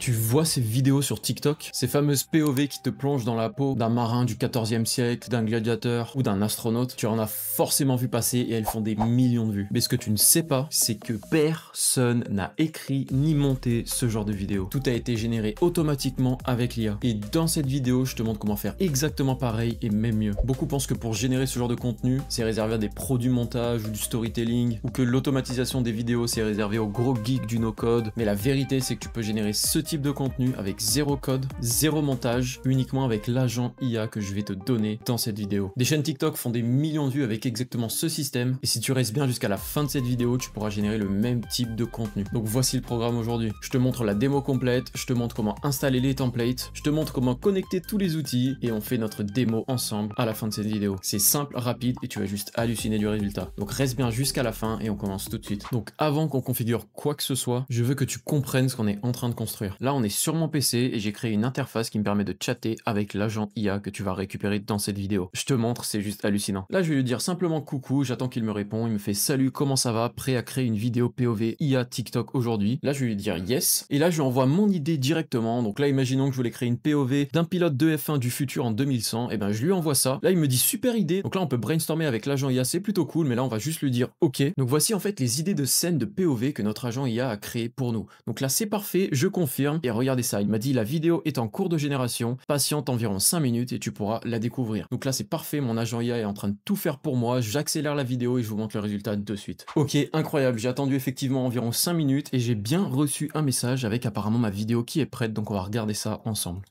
Tu vois ces vidéos sur TikTok, ces fameuses POV qui te plongent dans la peau d'un marin du 14e siècle, d'un gladiateur ou d'un astronaute, tu en as forcément vu passer et elles font des millions de vues. Mais ce que tu ne sais pas, c'est que personne n'a écrit ni monté ce genre de vidéo. Tout a été généré automatiquement avec l'IA. Et dans cette vidéo, je te montre comment faire exactement pareil et même mieux. Beaucoup pensent que pour générer ce genre de contenu, c'est réservé à des pros du montage ou du storytelling, ou que l'automatisation des vidéos, c'est réservé aux gros geeks du no-code. Mais la vérité, c'est que tu peux générer ce type de contenu avec zéro code, zéro montage, uniquement avec l'agent IA que je vais te donner dans cette vidéo. Des chaînes TikTok font des millions de vues avec exactement ce système, et si tu restes bien jusqu'à la fin de cette vidéo, tu pourras générer le même type de contenu. Donc voici le programme aujourd'hui. Je te montre la démo complète, je te montre comment installer les templates, je te montre comment connecter tous les outils, et on fait notre démo ensemble à la fin de cette vidéo. C'est simple, rapide, et tu vas juste halluciner du résultat. Donc reste bien jusqu'à la fin, et on commence tout de suite. Donc avant qu'on configure quoi que ce soit, je veux que tu comprennes ce qu'on est en train de construire. Là, on est sur mon PC et j'ai créé une interface qui me permet de chatter avec l'agent IA que tu vas récupérer dans cette vidéo. Je te montre, c'est juste hallucinant. Là, je vais lui dire simplement coucou, j'attends qu'il me réponde, il me fait salut, comment ça va, prêt à créer une vidéo POV IA TikTok aujourd'hui. Là, je vais lui dire yes. Et là, je lui envoie mon idée directement. Donc là, imaginons que je voulais créer une POV d'un pilote de F1 du futur en 2100. Et ben, je lui envoie ça. Là, il me dit super idée. Donc là, on peut brainstormer avec l'agent IA, c'est plutôt cool, mais là, on va juste lui dire ok. Donc voici en fait les idées de scène de POV que notre agent IA a créé pour nous. Donc là, c'est parfait, je confirme. Et regardez ça, il m'a dit la vidéo est en cours de génération, patiente environ 5 minutes et tu pourras la découvrir. Donc là, c'est parfait, mon agent IA est en train de tout faire pour moi, j'accélère la vidéo et je vous montre le résultat de suite. Ok, incroyable, j'ai attendu effectivement environ 5 minutes et j'ai bien reçu un message avec apparemment ma vidéo qui est prête, donc on va regarder ça ensemble.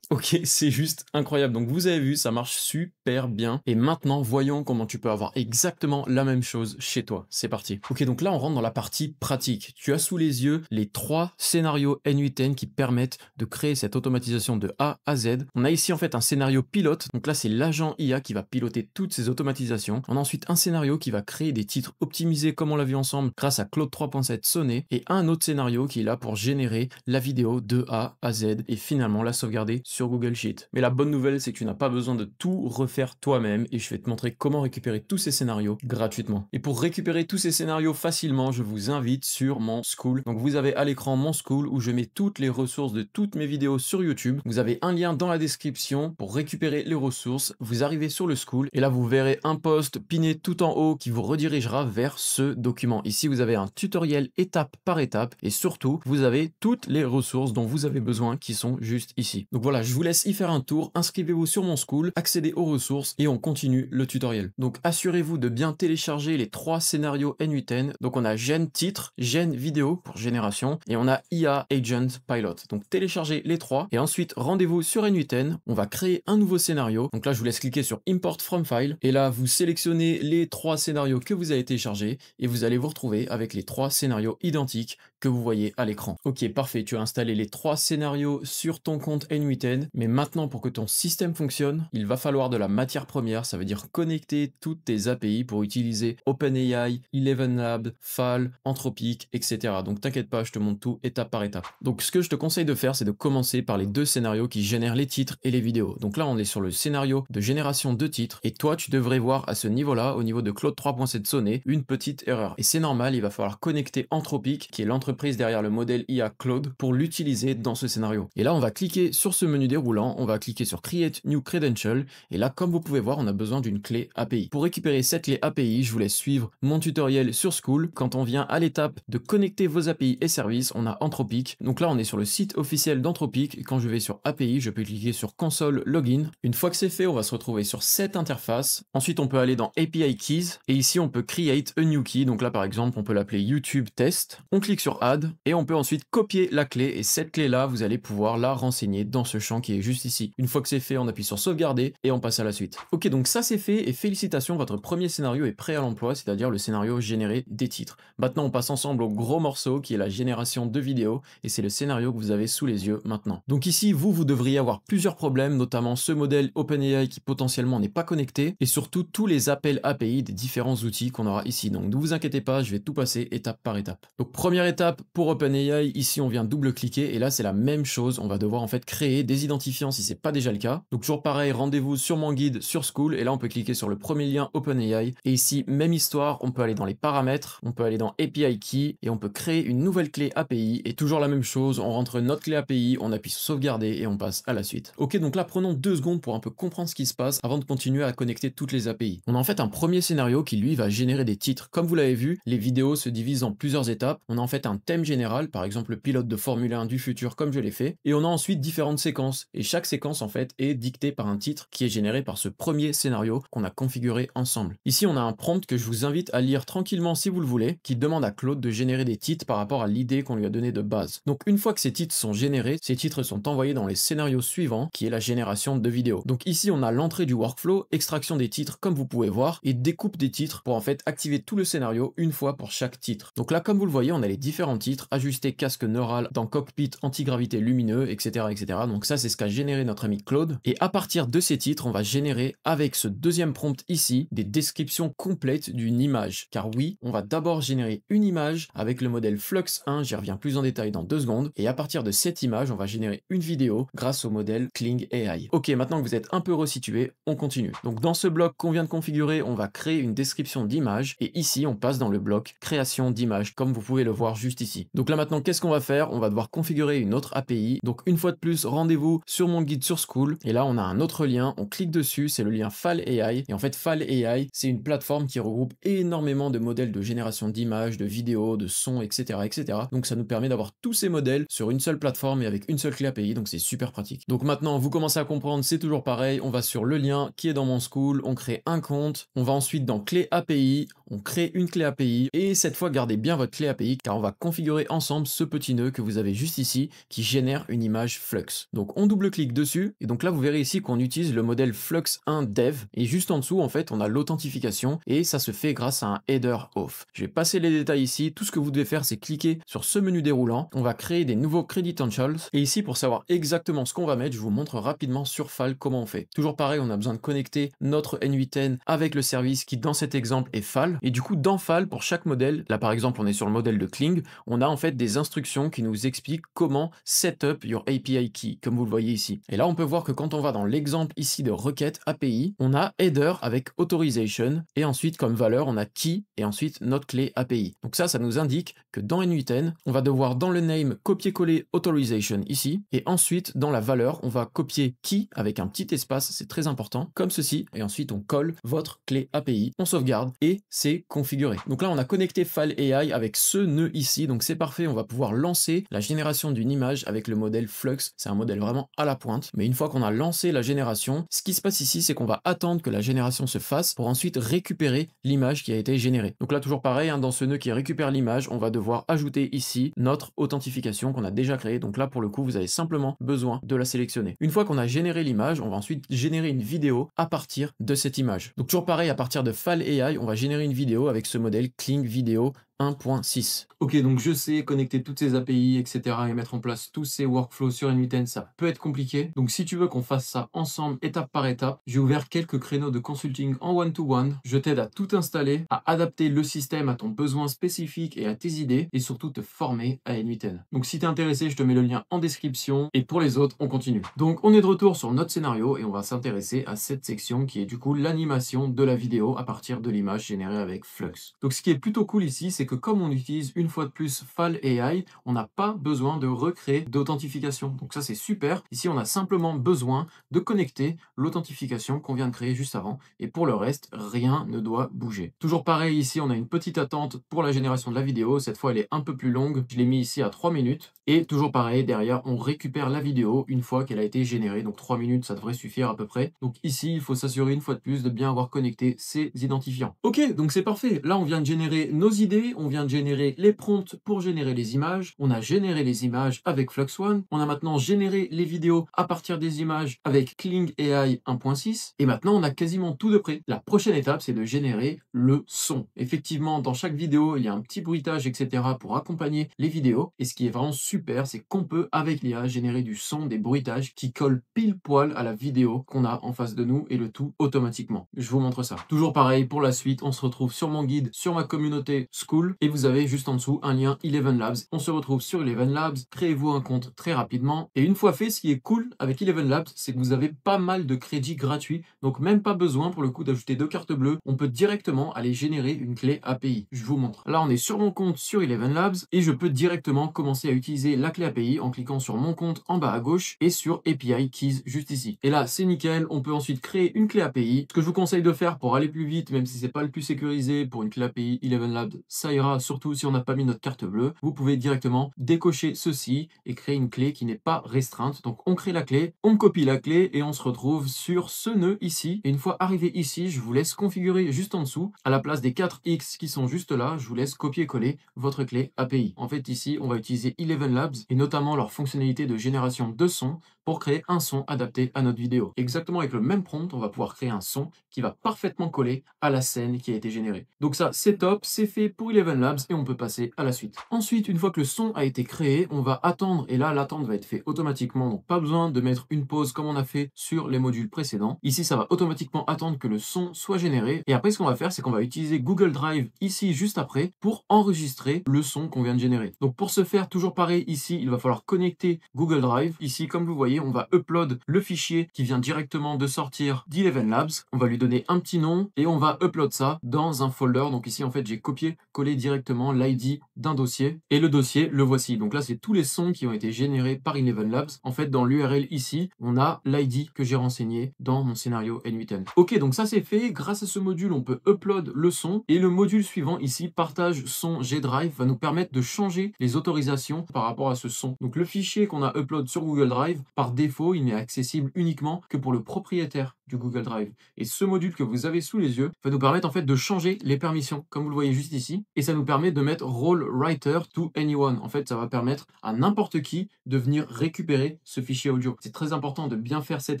Ok, c'est juste incroyable. Donc vous avez vu, ça marche super bien. Et maintenant, voyons comment tu peux avoir exactement la même chose chez toi. C'est parti. Ok, donc là, on rentre dans la partie pratique. Tu as sous les yeux les 3 scénarios N8N qui permettent de créer cette automatisation de A à Z. On a ici en fait un scénario pilote. Donc là, c'est l'agent IA qui va piloter toutes ces automatisations. On a ensuite un scénario qui va créer des titres optimisés comme on l'a vu ensemble grâce à Claude 3.7 Sonnet. Et un autre scénario qui est là pour générer la vidéo de A à Z et finalement la sauvegarder sur Google Sheet. Mais la bonne nouvelle, c'est que tu n'as pas besoin de tout refaire toi-même et je vais te montrer comment récupérer tous ces scénarios gratuitement. Et pour récupérer tous ces scénarios facilement, je vous invite sur mon School. Donc vous avez à l'écran mon School où je mets toutes les ressources de toutes mes vidéos sur YouTube. Vous avez un lien dans la description pour récupérer les ressources. Vous arrivez sur le School et là vous verrez un post piné tout en haut qui vous redirigera vers ce document. Ici vous avez un tutoriel étape par étape et surtout vous avez toutes les ressources dont vous avez besoin qui sont juste ici. Donc voilà, je vous laisse y faire un tour, inscrivez-vous sur mon School, accédez aux ressources et on continue le tutoriel. Donc assurez-vous de bien télécharger les 3 scénarios N8N. Donc on a Gen titre, Gen vidéo pour génération et on a IA Agent Pilot. Donc téléchargez les 3 et ensuite rendez-vous sur N8N. On va créer un nouveau scénario. Donc là je vous laisse cliquer sur Import from File et là vous sélectionnez les 3 scénarios que vous avez téléchargés et vous allez vous retrouver avec les 3 scénarios identiques que vous voyez à l'écran. Ok, parfait, tu as installé les 3 scénarios sur ton compte N8N, mais maintenant pour que ton système fonctionne, il va falloir de la matière première, ça veut dire connecter toutes tes API pour utiliser OpenAI, ElevenLabs, FAL, Anthropic, etc. Donc t'inquiète pas, je te montre tout étape par étape. Donc ce que je te conseille de faire, c'est de commencer par les 2 scénarios qui génèrent les titres et les vidéos. Donc là, on est sur le scénario de génération de titres, et toi, tu devrais voir à ce niveau-là, au niveau de Claude 3.7 Sonnet, une petite erreur. Et c'est normal, il va falloir connecter Anthropic, qui est l'entreprise derrière le modèle IA Claude, pour l'utiliser dans ce scénario. Et là, on va cliquer sur ce menu déroulant, on va cliquer sur Create New Credential, et là, comme vous pouvez voir, on a besoin d'une clé API. Pour récupérer cette clé API, je vous laisse suivre mon tutoriel sur School. Quand on vient à l'étape de connecter vos API et services, on a Anthropic. Donc là, on est sur le site officiel d'Anthropic. Quand je vais sur API, je peux cliquer sur Console Login. Une fois que c'est fait, on va se retrouver sur cette interface. Ensuite, on peut aller dans API Keys, et ici, on peut Create a New Key. Donc là, par exemple, on peut l'appeler YouTube Test. On clique sur Add, et on peut ensuite copier la clé, et cette clé-là, vous allez pouvoir la renseigner dans ce champ qui est juste ici. Une fois que c'est fait, on appuie sur sauvegarder et on passe à la suite. Ok, donc ça c'est fait et félicitations, votre premier scénario est prêt à l'emploi, c'est-à-dire le scénario généré des titres. Maintenant, on passe ensemble au gros morceau qui est la génération de vidéos et c'est le scénario que vous avez sous les yeux maintenant. Donc ici, vous devriez avoir plusieurs problèmes, notamment ce modèle OpenAI qui potentiellement n'est pas connecté et surtout tous les appels API des différents outils qu'on aura ici. Donc ne vous inquiétez pas, je vais tout passer étape par étape. Donc première étape, étape pour OpenAI, ici on vient double-cliquer et là c'est la même chose, on va devoir en fait créer des identifiants si c'est pas déjà le cas. Donc toujours pareil, rendez-vous sur mon guide sur School et là on peut cliquer sur le premier lien OpenAI et ici même histoire, on peut aller dans les paramètres, on peut aller dans API Key et on peut créer une nouvelle clé API et toujours la même chose, on rentre notre clé API, on appuie sur sauvegarder et on passe à la suite. Ok, donc là prenons 2 secondes pour un peu comprendre ce qui se passe avant de continuer à connecter toutes les API. On a en fait un premier scénario qui lui va générer des titres. Comme vous l'avez vu, les vidéos se divisent en plusieurs étapes. On a en fait un thème général, par exemple le pilote de Formule 1 du futur comme je l'ai fait, et on a ensuite différentes séquences. Et chaque séquence en fait est dictée par un titre qui est généré par ce premier scénario qu'on a configuré ensemble. Ici on a un prompt que je vous invite à lire tranquillement si vous le voulez, qui demande à Claude de générer des titres par rapport à l'idée qu'on lui a donnée de base. Donc une fois que ces titres sont générés, ces titres sont envoyés dans les scénarios suivants, qui est la génération de vidéos. Donc ici on a l'entrée du workflow, extraction des titres comme vous pouvez voir, et découpe des titres pour en fait activer tout le scénario une fois pour chaque titre. Donc là comme vous le voyez, on a les différents titres, ajuster casque neural dans cockpit antigravité lumineux, etc. etc. Donc ça c'est ce qu'a généré notre ami Claude. Et à partir de ces titres, on va générer avec ce deuxième prompt ici, des descriptions complètes d'une image. Car oui, on va d'abord générer une image avec le modèle Flux 1, j'y reviens plus en détail dans 2 secondes, et à partir de cette image, on va générer une vidéo grâce au modèle Kling AI. Ok, maintenant que vous êtes un peu resitué, on continue. Donc dans ce bloc qu'on vient de configurer, on va créer une description d'image, et ici on passe dans le bloc création d'image, comme vous pouvez le voir juste ici. Donc là maintenant, qu'est-ce qu'on va faire? On va devoir configurer une autre API. Donc une fois de plus, rendez-vous sur mon guide sur School, et là on a un autre lien, on clique dessus, c'est le lien Fal AI, et en fait Fal AI, c'est une plateforme qui regroupe énormément de modèles de génération d'images, de vidéos, de sons, etc., etc. Donc ça nous permet d'avoir tous ces modèles sur une seule plateforme et avec une seule clé API, donc c'est super pratique. Donc maintenant, vous commencez à comprendre, c'est toujours pareil, on va sur le lien qui est dans mon School, on crée un compte, on va ensuite dans clé API, on crée une clé API, et cette fois gardez bien votre clé API, car on va configurer ensemble ce petit nœud que vous avez juste ici, qui génère une image Flux. Donc on double-clique dessus, et donc là vous verrez ici qu'on utilise le modèle Flux 1 Dev, et juste en dessous en fait on a l'authentification, et ça se fait grâce à un header off. Je vais passer les détails ici, tout ce que vous devez faire c'est cliquer sur ce menu déroulant, on va créer des nouveaux credentials, et ici pour savoir exactement ce qu'on va mettre, je vous montre rapidement sur Fal comment on fait. Toujours pareil, on a besoin de connecter notre N8N avec le service qui dans cet exemple est Fal, et du coup dans Fal pour chaque modèle, là par exemple on est sur le modèle de Kling, on a en fait des instructions qui nous expliquent comment set up your API key, comme vous le voyez ici. Et là on peut voir que quand on va dans l'exemple ici de requête API, on a header avec authorization, et ensuite comme valeur on a key, et ensuite notre clé API. Donc ça nous indique que dans N8N, on va devoir dans le name copier-coller authorization ici, et ensuite dans la valeur, on va copier key avec un petit espace, c'est très important, comme ceci, et ensuite on colle votre clé API, on sauvegarde, et c'est configuré. Donc là on a connecté Fal AI avec ce nœud ici, donc c'est parfait, on va pouvoir lancer la génération d'une image avec le modèle Flux, c'est un modèle vraiment à la pointe, mais une fois qu'on a lancé la génération, ce qui se passe ici, c'est qu'on va attendre que la génération se fasse pour ensuite récupérer l'image qui a été générée. Donc là toujours pareil, hein, dans ce nœud qui récupère l'image, on va devoir ajouter ici notre authentification qu'on a déjà créée. Donc là pour le coup vous avez simplement besoin de la sélectionner. Une fois qu'on a généré l'image, on va ensuite générer une vidéo à partir de cette image. Donc toujours pareil, à partir de Fal AI, on va générer une vidéo avec ce modèle Kling Video 1.6. Ok, donc je sais connecter toutes ces API, etc. et mettre en place tous ces workflows sur N8N, ça peut être compliqué. Donc si tu veux qu'on fasse ça ensemble, étape par étape, j'ai ouvert quelques créneaux de consulting en one-to-one. Je t'aide à tout installer, à adapter le système à ton besoin spécifique et à tes idées, et surtout te former à N8N. Donc si t'es intéressé, je te mets le lien en description, et pour les autres, on continue. Donc on est de retour sur notre scénario, et on va s'intéresser à cette section qui est du coup l'animation de la vidéo à partir de l'image générée avec Flux. Donc ce qui est plutôt cool ici, c'est que comme on utilise une fois de plus Fal AI, on n'a pas besoin de recréer d'authentification. Donc ça c'est super. Ici on a simplement besoin de connecter l'authentification qu'on vient de créer juste avant. Et pour le reste, rien ne doit bouger. Toujours pareil, ici on a une petite attente pour la génération de la vidéo. Cette fois elle est un peu plus longue. Je l'ai mis ici à 3 minutes. Et toujours pareil, derrière on récupère la vidéo une fois qu'elle a été générée. Donc 3 minutes ça devrait suffire à peu près. Donc ici il faut s'assurer une fois de plus de bien avoir connecté ces identifiants. Ok, donc c'est parfait. Là on vient de générer nos idées, on vient de générer les prompts pour générer les images, on a généré les images avec Flux One, on a maintenant généré les vidéos à partir des images avec Kling AI 1.6, et maintenant on a quasiment tout de près. La prochaine étape, c'est de générer le son. Effectivement, dans chaque vidéo, il y a un petit bruitage, etc. pour accompagner les vidéos, et ce qui est vraiment super, c'est qu'on peut, avec l'IA, générer du son, des bruitages qui collent pile poil à la vidéo qu'on a en face de nous, et le tout automatiquement. Je vous montre ça. Toujours pareil, pour la suite, on se retrouve sur mon guide, sur ma communauté School, school et vous avez juste en dessous un lien Eleven Labs. On se retrouve sur Eleven Labs, créez-vous un compte très rapidement et une fois fait, ce qui est cool avec Eleven Labs, c'est que vous avez pas mal de crédits gratuits, donc même pas besoin pour le coup d'ajouter 2 cartes bleues, on peut directement aller générer une clé API. Je vous montre. Là, on est sur mon compte sur Eleven Labs et je peux directement commencer à utiliser la clé API en cliquant sur mon compte en bas à gauche et sur API Keys juste ici. Et là, c'est nickel, on peut ensuite créer une clé API. Ce que je vous conseille de faire pour aller plus vite, même si c'est pas le plus sécurisé pour une clé API Eleven Labs, ça ira, surtout si on n'a pas mis notre carte bleue. Vous pouvez directement décocher ceci et créer une clé qui n'est pas restreinte. Donc on crée la clé, on copie la clé et on se retrouve sur ce nœud ici. Et une fois arrivé ici, je vous laisse configurer juste en dessous, à la place des 4 X qui sont juste là, je vous laisse copier-coller votre clé API. En fait ici, on va utiliser Eleven Labs et notamment leur fonctionnalité de génération de son pour créer un son adapté à notre vidéo. Exactement avec le même prompt, on va pouvoir créer un son qui va parfaitement coller à la scène qui a été générée. Donc ça, c'est top, c'est fait pour Eleven Labs et on peut passer à la suite. Ensuite, une fois que le son a été créé, on va attendre et là, l'attente va être faite automatiquement. Donc pas besoin de mettre une pause comme on a fait sur les modules précédents. Ici, ça va automatiquement attendre que le son soit généré. Et après, ce qu'on va faire, c'est qu'on va utiliser Google Drive ici juste après pour enregistrer le son qu'on vient de générer. Donc pour ce faire, toujours pareil, ici, il va falloir connecter Google Drive. Ici, comme vous voyez, on va upload le fichier qui vient directement de sortir d'Eleven Labs. On va lui donner un petit nom et on va upload ça dans un folder. Donc ici, en fait, j'ai copié-collé directement l'ID d'un dossier et le dossier, le voici. Donc là, c'est tous les sons qui ont été générés par Eleven Labs. En fait, dans l'URL ici, on a l'ID que j'ai renseigné dans mon scénario N8N. Ok, donc ça c'est fait. Grâce à ce module, on peut upload le son et le module suivant ici, partage son G-Drive, va nous permettre de changer les autorisations par rapport à ce son. Donc le fichier qu'on a upload sur Google Drive, par défaut, il n'est accessible uniquement que pour le propriétaire du Google Drive. Et ce module que vous avez sous les yeux va nous permettre en fait de changer les permissions, comme vous le voyez juste ici, et ça nous permet de mettre Role Writer to Anyone. En fait, ça va permettre à n'importe qui de venir récupérer ce fichier audio. C'est très important de bien faire cette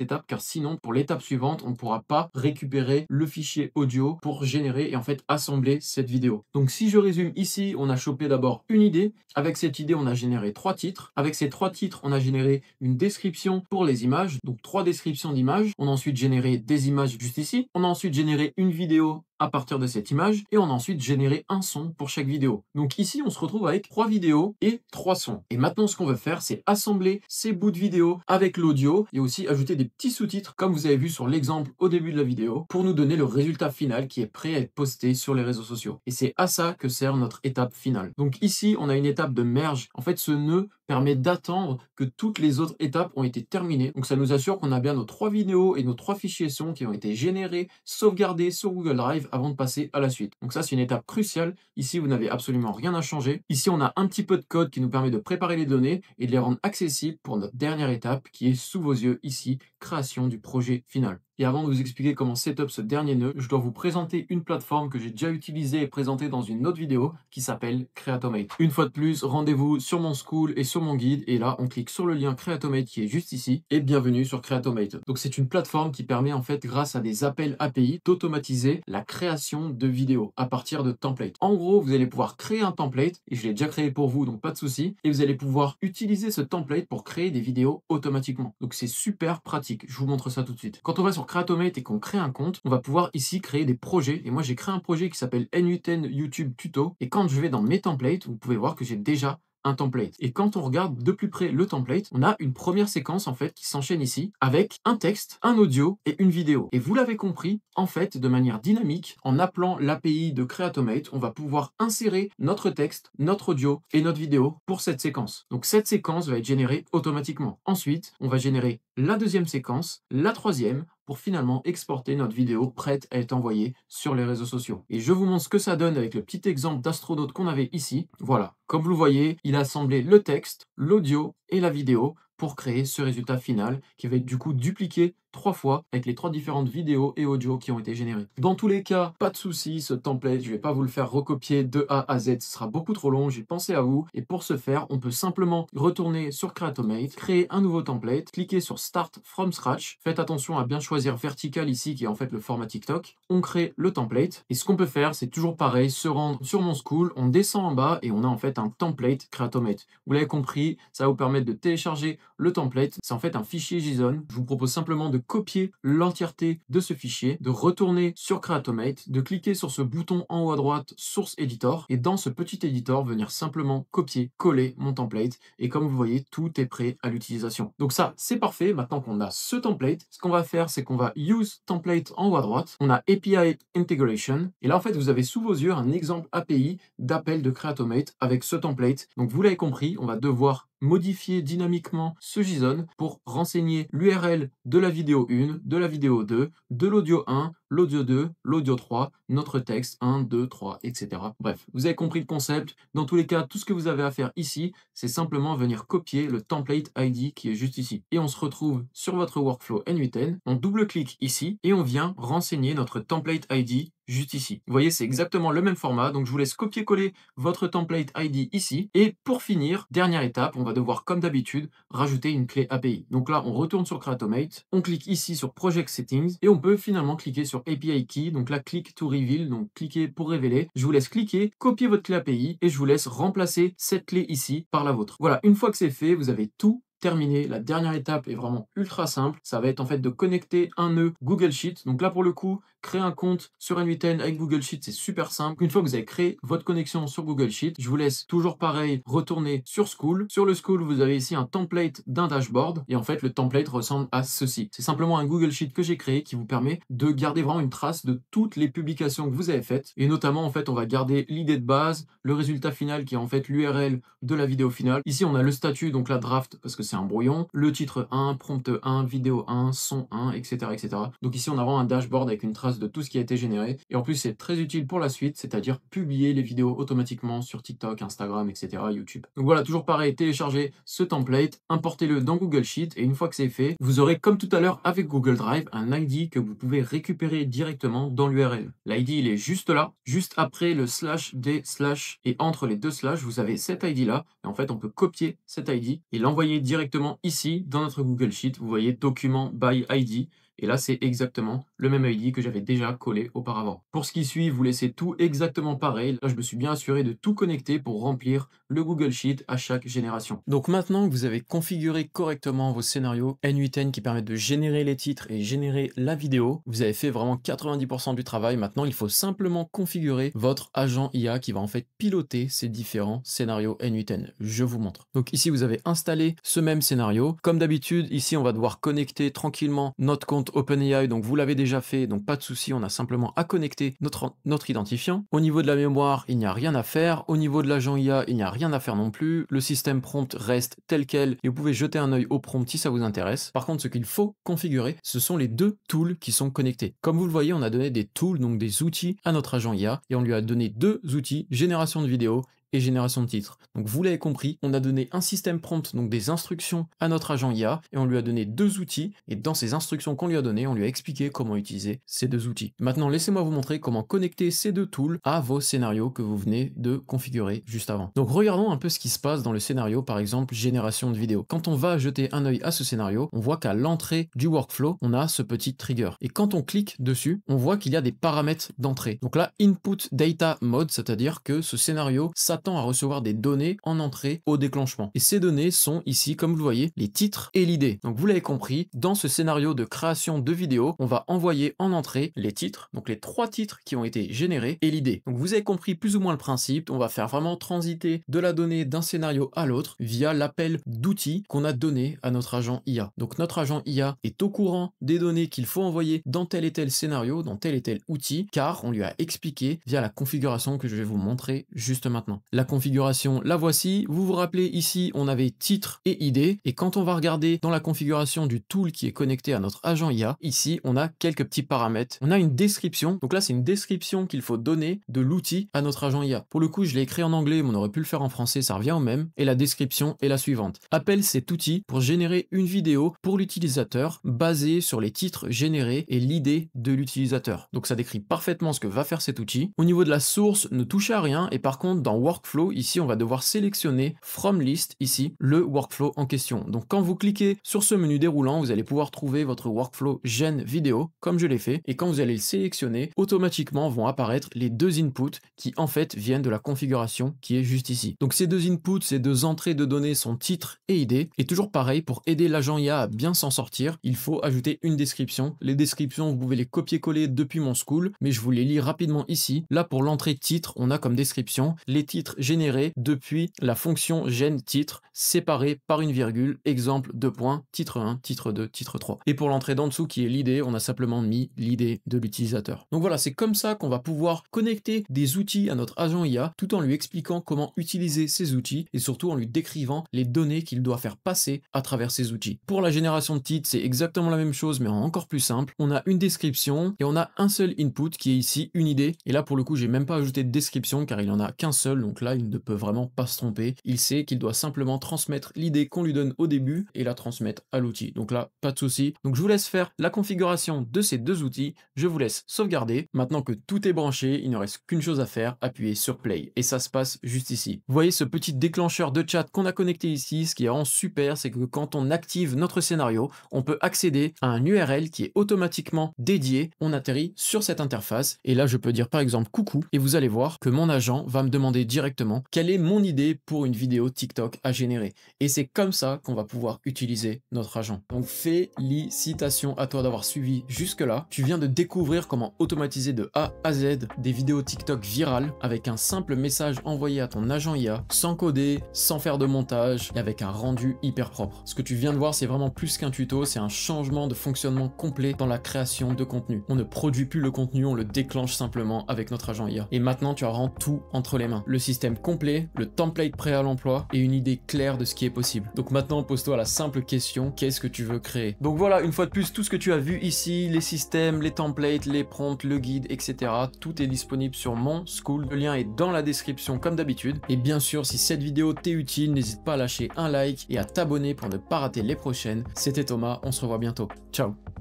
étape, car sinon, pour l'étape suivante, on ne pourra pas récupérer le fichier audio pour générer et en fait assembler cette vidéo. Donc si je résume ici, on a chopé d'abord une idée. Avec cette idée, on a généré 3 titres. Avec ces 3 titres, on a généré une description pour les images, donc 3 descriptions d'images. On a ensuite généré des images juste ici. On a ensuite généré une vidéo à partir de cette image et on a ensuite généré un son pour chaque vidéo. Donc ici, on se retrouve avec 3 vidéos et 3 sons. Et maintenant, ce qu'on veut faire, c'est assembler ces bouts de vidéo avec l'audio et aussi ajouter des petits sous-titres, comme vous avez vu sur l'exemple au début de la vidéo, pour nous donner le résultat final qui est prêt à être posté sur les réseaux sociaux. Et c'est à ça que sert notre étape finale. Donc ici, on a une étape de merge. En fait, ce nœud permet d'attendre que toutes les autres étapes ont été terminées. Donc ça nous assure qu'on a bien nos 3 vidéos et nos 3 fichiers son qui ont été générés, sauvegardés sur Google Drive avant de passer à la suite. Donc ça, c'est une étape cruciale. Ici, vous n'avez absolument rien à changer. Ici, on a un petit peu de code qui nous permet de préparer les données et de les rendre accessibles pour notre dernière étape qui est sous vos yeux ici, création du projet final. Et avant de vous expliquer comment setup ce dernier nœud, je dois vous présenter une plateforme que j'ai déjà utilisée et présentée dans une autre vidéo qui s'appelle Creatomate. Une fois de plus, rendez-vous sur mon school et sur mon guide et là, on clique sur le lien Creatomate qui est juste ici et bienvenue sur Creatomate. Donc c'est une plateforme qui permet en fait, grâce à des appels API, d'automatiser la création de vidéos à partir de templates. En gros, vous allez pouvoir créer un template et je l'ai déjà créé pour vous, donc pas de souci. Et vous allez pouvoir utiliser ce template pour créer des vidéos automatiquement. Donc c'est super pratique. Je vous montre ça tout de suite. Quand on va sur Creatomate et qu'on crée un compte, on va pouvoir ici créer des projets. Et moi, j'ai créé un projet qui s'appelle N8N YouTube Tuto. Et quand je vais dans mes templates, vous pouvez voir que j'ai déjà un template. Et quand on regarde de plus près le template, on a une première séquence en fait qui s'enchaîne ici avec un texte, un audio et une vidéo. Et vous l'avez compris, en fait, de manière dynamique, en appelant l'API de Creatomate, on va pouvoir insérer notre texte, notre audio et notre vidéo pour cette séquence. Donc cette séquence va être générée automatiquement. Ensuite, on va générer la deuxième séquence, la troisième, pour finalement exporter notre vidéo prête à être envoyée sur les réseaux sociaux. Et je vous montre ce que ça donne avec le petit exemple d'astronaute qu'on avait ici. Voilà, comme vous le voyez, il a assemblé le texte, l'audio et la vidéo pour créer ce résultat final qui va être du coup dupliqué 3 fois avec les 3 différentes vidéos et audios qui ont été générées. Dans tous les cas, pas de souci, ce template, je vais pas vous le faire recopier de A à Z, ce sera beaucoup trop long, j'ai pensé à vous. Et pour ce faire, on peut simplement retourner sur Creatomate, créer un nouveau template, cliquer sur Start from Scratch. Faites attention à bien choisir vertical ici, qui est en fait le format TikTok. On crée le template. Et ce qu'on peut faire, c'est toujours pareil, se rendre sur mon school, on descend en bas et on a en fait un template Creatomate. Vous l'avez compris, ça va vous permettre de télécharger le template, c'est en fait un fichier JSON. Je vous propose simplement de copier l'entièreté de ce fichier, de retourner sur Creatomate, de cliquer sur ce bouton en haut à droite, Source Editor, et dans ce petit editor, venir simplement copier, coller mon template, et comme vous voyez, tout est prêt à l'utilisation. Donc ça, c'est parfait. Maintenant qu'on a ce template, ce qu'on va faire, c'est qu'on va Use Template en haut à droite, on a API Integration, et là, en fait, vous avez sous vos yeux un exemple API d'appel de Creatomate avec ce template. Donc vous l'avez compris, on va devoir modifier dynamiquement ce JSON pour renseigner l'URL de la vidéo 1, de la vidéo 2, de l'audio 1, l'audio 2, l'audio 3, notre texte 1, 2, 3, etc. Bref, vous avez compris le concept. Dans tous les cas, tout ce que vous avez à faire ici, c'est simplement venir copier le template ID qui est juste ici. Et on se retrouve sur votre workflow N8N, on double-clique ici et on vient renseigner notre template ID juste ici. Vous voyez, c'est exactement le même format, donc je vous laisse copier-coller votre template ID ici. Et pour finir, dernière étape, on va devoir, comme d'habitude, rajouter une clé API. Donc là, on retourne sur Creatomate, on clique ici sur Project Settings, et on peut finalement cliquer sur API Key, donc là, click to reveal, donc cliquez pour révéler. Je vous laisse cliquer, copier votre clé API, et je vous laisse remplacer cette clé ici par la vôtre. Voilà, une fois que c'est fait, vous avez tout terminé. La dernière étape est vraiment ultra simple. Ça va être en fait de connecter un nœud Google Sheet. Donc là, pour le coup, créer un compte sur N8N avec Google Sheet, c'est super simple. Une fois que vous avez créé votre connexion sur Google Sheet, je vous laisse toujours pareil retourner sur School. Sur le School, vous avez ici un template d'un dashboard. Et en fait, le template ressemble à ceci. C'est simplement un Google Sheet que j'ai créé qui vous permet de garder vraiment une trace de toutes les publications que vous avez faites. Et notamment, en fait, on va garder l'idée de base, le résultat final qui est en fait l'URL de la vidéo finale. Ici, on a le statut, donc la draft, parce que c'est un brouillon, le titre 1, prompt 1, vidéo 1, son 1, etc., etc. Donc ici, on a vraiment un dashboard avec une trace de tout ce qui a été généré. Et en plus, c'est très utile pour la suite, c'est-à-dire publier les vidéos automatiquement sur TikTok, Instagram, etc., YouTube. Donc voilà, toujours pareil, téléchargez ce template, importez-le dans Google Sheet, et une fois que c'est fait, vous aurez, comme tout à l'heure avec Google Drive, un ID que vous pouvez récupérer directement dans l'URL. L'ID, il est juste là, juste après le slash des slash, et entre les deux slash, vous avez cet ID-là, et en fait, on peut copier cet ID et l'envoyer directement ici, dans notre Google Sheet. Vous voyez, document by ID. Et là, c'est exactement le même ID que j'avais déjà collé auparavant. Pour ce qui suit, vous laissez tout exactement pareil. Là, je me suis bien assuré de tout connecter pour remplir le Google Sheet à chaque génération. Donc maintenant que vous avez configuré correctement vos scénarios N8N qui permettent de générer les titres et générer la vidéo, vous avez fait vraiment 90% du travail. Maintenant, il faut simplement configurer votre agent IA qui va en fait piloter ces différents scénarios N8N. Je vous montre. Donc ici, vous avez installé ce même scénario. Comme d'habitude, ici, on va devoir connecter tranquillement notre compte OpenAI, donc vous l'avez déjà fait, donc pas de souci, on a simplement à connecter notre identifiant. Au niveau de la mémoire, il n'y a rien à faire. Au niveau de l'agent IA, il n'y a rien à faire non plus. Le système prompt reste tel quel et vous pouvez jeter un œil au prompt si ça vous intéresse. Par contre, ce qu'il faut configurer, ce sont les deux tools qui sont connectés. Comme vous le voyez, on a donné des tools, donc des outils à notre agent IA et on lui a donné deux outils, génération de vidéo et génération de titres. Donc vous l'avez compris, on a donné un système prompt, donc des instructions à notre agent IA, et on lui a donné deux outils, et dans ces instructions qu'on lui a données, on lui a expliqué comment utiliser ces deux outils. Maintenant, laissez-moi vous montrer comment connecter ces deux tools à vos scénarios que vous venez de configurer juste avant. Donc regardons un peu ce qui se passe dans le scénario, par exemple, génération de vidéo. Quand on va jeter un œil à ce scénario, on voit qu'à l'entrée du workflow, on a ce petit trigger. Et quand on clique dessus, on voit qu'il y a des paramètres d'entrée. Donc là, input data mode, c'est-à-dire que ce scénario s'attend à recevoir des données en entrée au déclenchement. Et ces données sont ici, comme vous le voyez, les titres et l'idée. Donc vous l'avez compris, dans ce scénario de création de vidéo, on va envoyer en entrée les titres, donc les trois titres qui ont été générés et l'idée. Donc vous avez compris plus ou moins le principe, on va faire vraiment transiter de la donnée d'un scénario à l'autre via l'appel d'outils qu'on a donné à notre agent IA. Donc notre agent IA est au courant des données qu'il faut envoyer dans tel et tel scénario, dans tel et tel outil, car on lui a expliqué via la configuration que je vais vous montrer juste maintenant. La configuration, la voici. Vous vous rappelez ici, on avait titre et idée. Et quand on va regarder dans la configuration du tool qui est connecté à notre agent IA, ici, on a quelques petits paramètres. On a une description. Donc là, c'est une description qu'il faut donner de l'outil à notre agent IA. Pour le coup, je l'ai écrit en anglais, mais on aurait pu le faire en français, ça revient au même. Et la description est la suivante. Appelle cet outil pour générer une vidéo pour l'utilisateur basée sur les titres générés et l'idée de l'utilisateur. Donc ça décrit parfaitement ce que va faire cet outil. Au niveau de la source, ne touchez à rien. Et par contre, dans Workflow, workflow, ici, on va devoir sélectionner from list, ici, le workflow en question. Donc, quand vous cliquez sur ce menu déroulant, vous allez pouvoir trouver votre workflow Gen vidéo, comme je l'ai fait. Et quand vous allez le sélectionner, automatiquement vont apparaître les deux inputs qui, en fait, viennent de la configuration qui est juste ici. Donc, ces deux inputs, ces deux entrées de données sont titre et ID. Et toujours pareil, pour aider l'agent IA à bien s'en sortir, il faut ajouter une description. Les descriptions, vous pouvez les copier-coller depuis mon school, mais je vous les lis rapidement ici. Là, pour l'entrée titre, on a comme description les titres générés depuis la fonction gen titre, séparés par une virgule, exemple 2 points, titre 1, titre 2, titre 3. Et pour l'entrée d'en dessous qui est l'idée, on a simplement mis l'idée de l'utilisateur. Donc voilà, c'est comme ça qu'on va pouvoir connecter des outils à notre agent IA, tout en lui expliquant comment utiliser ces outils et surtout en lui décrivant les données qu'il doit faire passer à travers ces outils. Pour la génération de titres, c'est exactement la même chose, mais en encore plus simple. On a une description et on a un seul input qui est ici une idée. Et là, pour le coup, j'ai même pas ajouté de description car il en a qu'un seul, donc là, il ne peut vraiment pas se tromper. Il sait qu'il doit simplement transmettre l'idée qu'on lui donne au début et la transmettre à l'outil. Donc là, pas de souci. Donc je vous laisse faire la configuration de ces deux outils. Je vous laisse sauvegarder. Maintenant que tout est branché, il ne reste qu'une chose à faire, appuyer sur Play. Et ça se passe juste ici. Vous voyez ce petit déclencheur de chat qu'on a connecté ici. Ce qui est vraiment super, c'est que quand on active notre scénario, on peut accéder à un URL qui est automatiquement dédié. On atterrit sur cette interface. Et là, je peux dire par exemple coucou. Et vous allez voir que mon agent va me demander directement quelle est mon idée pour une vidéo TikTok à générer. Et c'est comme ça qu'on va pouvoir utiliser notre agent. Donc félicitations à toi d'avoir suivi jusque-là. Tu viens de découvrir comment automatiser de A à Z des vidéos TikTok virales avec un simple message envoyé à ton agent IA, sans coder, sans faire de montage et avec un rendu hyper propre. Ce que tu viens de voir, c'est vraiment plus qu'un tuto, c'est un changement de fonctionnement complet dans la création de contenu. On ne produit plus le contenu, on le déclenche simplement avec notre agent IA. Et maintenant, tu as vraiment tout entre les mains. Le système complet, le template prêt à l'emploi et une idée claire de ce qui est possible. Donc maintenant, pose-toi la simple question, qu'est-ce que tu veux créer? Donc voilà, une fois de plus, tout ce que tu as vu ici, les systèmes, les templates, les prompts, le guide, etc. Tout est disponible sur mon school. Le lien est dans la description comme d'habitude. Et bien sûr, si cette vidéo t'est utile, n'hésite pas à lâcher un like et à t'abonner pour ne pas rater les prochaines. C'était Thomas, on se revoit bientôt. Ciao!